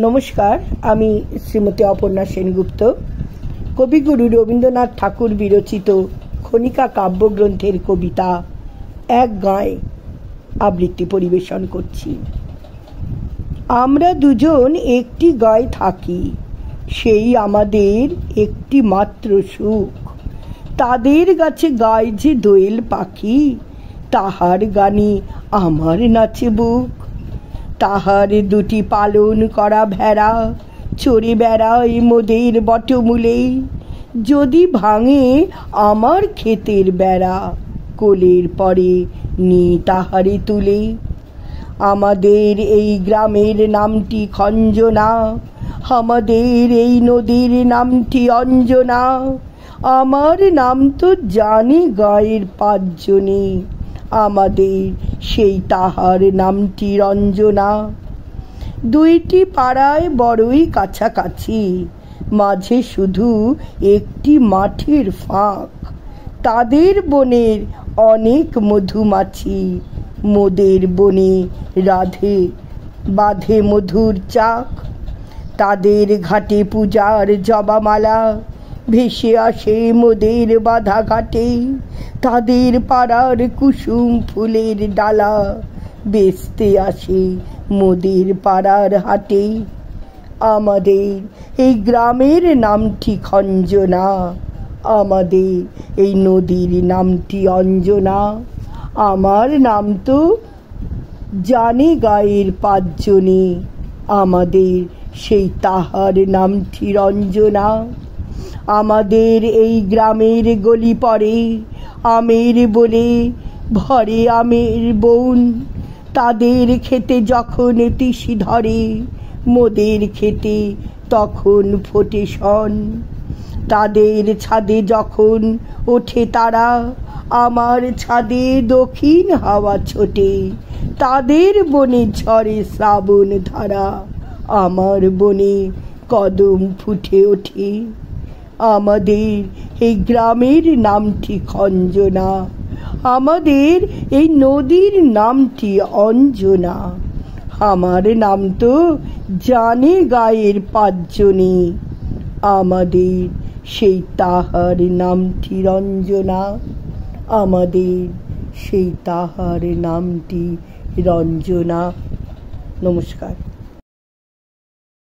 নমস্কার, আমি শ্রীমতী অপর্ণা সেনগুপ্ত কবিগুরু রবীন্দ্রনাথ ঠাকুর বিরচিত খনিকা কাব্যগ্রন্থের কবিতা এক গাঁয়ে আবৃত্তি পরিবেশন করছি। আমরা দুজন একটি গাঁয়ে থাকি, সেই আমাদের একটি মাত্র সুখ। তাদের গাছে গায় যে দোয়েল পাখি, তাহার গানে আমার নাচে বুক। তাহার দুটি পালন করা ভেড়া চড়ে বেড়ায় মোদের বটমূলে। যদি ভাঙে আমার ক্ষেতের বেড়া, কোলের পরে নিয়ে তাহারে তুলে। আমাদের এই গ্রামের নামটি খঞ্জনা, আমাদের এই নদীর নামটি অঞ্জনা। আমার নাম তো জানি গাঁয়ের পাঁচজনে, আমাদের সেই তাহার নামটি রঞ্জনা। দুইটি পাড়ায় বড়ই কাছাকাছি, মাঝে শুধু একটি মাঠের ফাঁক। তাদের বনের অনেক মধুমাছি, মোদের বনে রাধে বাঁধে মধুর চাক। তাদের ঘাটে পূজার জবামালা ভেসে আসে মোদের বাঁধা ঘাটে। তাদের পাড়ার কুসুম ফুলের ডালা বেচতে আসে মোদের পাড়ার হাটে। আমাদের এই গ্রামের নামটি খঞ্জনা, আমাদের এই নদীর নামটি অঞ্জনা। আমার নাম তো জানে গাঁয়ের পাঁচজনে, আমাদের সেই তাহার নামটি রঞ্জনা। আমাদের এই গ্রামের গলি পড়ে আমের বলে ভরে আমের বন। তাদের খেতে যখন তিসি ধরে, মোদের খেতে তখন ফোটে শন। তাদের ছাদে যখন ওঠে তারা, আমার ছাদে দক্ষিণ হাওয়া ছোটে। তাদের বনে ঝরে শ্রাবণ ধারা, আমার বনে কদম ফুটে ওঠে। আমাদের এই গ্রামের নামটি খঞ্জনা, আমাদের এই নদীর নামটি অঞ্জনা। আমার নাম তো জানে গাঁয়ের পাঁচজনে, আমাদের সেই তাহার নামটি রঞ্জনা, আমাদের সেই তাহার নামটি রঞ্জনা। নমস্কার।